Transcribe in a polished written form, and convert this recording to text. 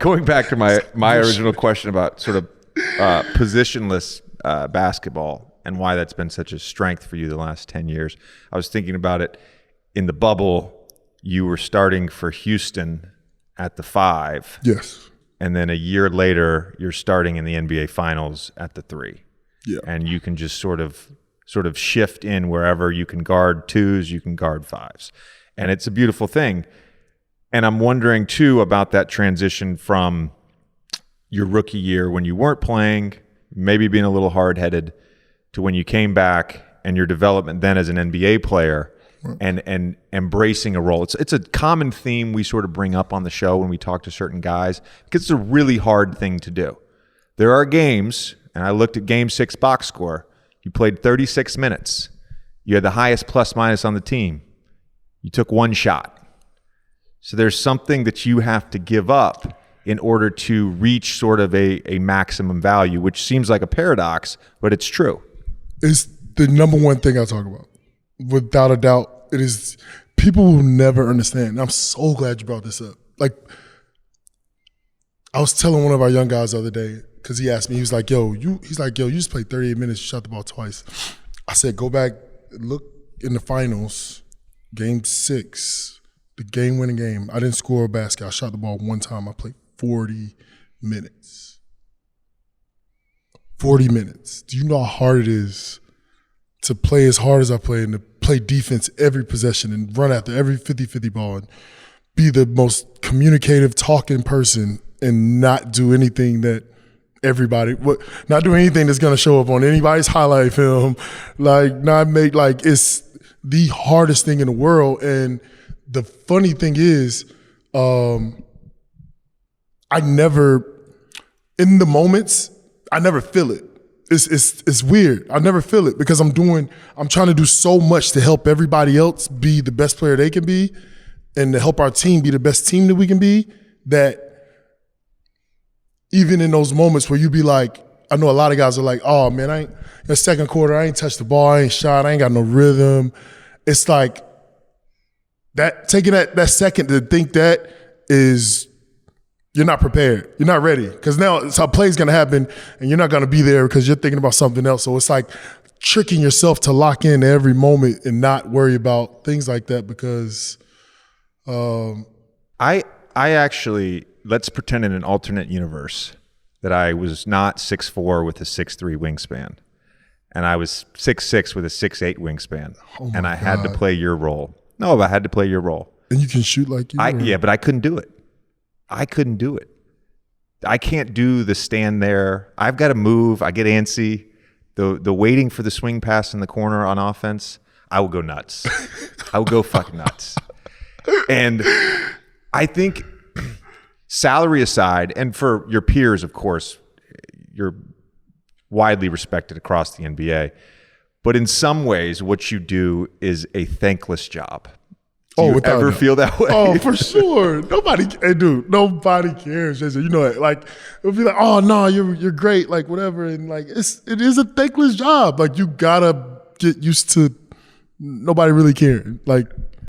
going back to my original question about sort of positionless basketball and why that's been such a strength for you the last 10 years. I was thinking about it in the bubble. You were starting for Houston at the 5. Yes. And then a year later, you're starting in the NBA Finals at the 3. Yeah. And you can just sort of shift in wherever you can guard 2s, you can guard 5s. And it's a beautiful thing. And I'm wondering, too, about that transition from your rookie year when you weren't playing, maybe being a little hard-headed, to when you came back and your development then as an NBA player and embracing a role. It's a common theme we sort of bring up on the show when we talk to certain guys because it's a really hard thing to do. There are games, and I looked at Game 6 box score, you played 36 minutes. You had the highest plus-minus on the team. You took 1 shot. So there's something that you have to give up in order to reach sort of a maximum value, which seems like a paradox, but it's true. It's the number one thing I talk about. Without a doubt, it is. People will never understand. And I'm so glad you brought this up. Like, I was telling one of our young guys the other day, because he asked me, he was like, yo, you just played 38 minutes, you shot the ball twice. I said, go back, look in the finals, Game 6, the game-winning game. I didn't score a basket. I shot the ball 1 time. I played 40 minutes. 40 minutes. Do you know how hard it is to play as hard as I play and to play defense every possession and run after every 50-50 ball and be the most communicative, talking person and not do anything that not do anything that's going to show up on anybody's highlight film, it's the hardest thing in the world. And the funny thing is, in the moments, I never feel it. It's weird. I never feel it because I'm trying to do so much to help everybody else be the best player they can be and to help our team be the best team that we can be, that even in those moments where you be like, I know a lot of guys are like, oh man, in the second quarter, I ain't touched the ball, I ain't shot, I ain't got no rhythm. It's like that, taking that second to think that is, you're not prepared. You're not ready. Because now it's how play's going to happen and you're not going to be there because you're thinking about something else. So it's like tricking yourself to lock in every moment and not worry about things like that because I actually, let's pretend in an alternate universe that I was not 6'4" with a 6'3" wingspan. And I was 6'6" with a 6'8" wingspan. Oh and I had to play your role. No, I had to play your role. And you can shoot like you? Yeah, but I couldn't do it. I couldn't do it. I can't do the stand there. I've got to move. I get antsy. The waiting for the swing pass in the corner on offense, I will go nuts. I will go fucking nuts. And I think salary aside, and for your peers, of course, you're widely respected across the NBA. But in some ways, what you do is a thankless job. Do you ever feel that way? Oh, for sure. Nobody cares. You know, like it'll be like, oh no, you're great, like whatever, and like it is a thankless job. Like you gotta get used to nobody really caring. Like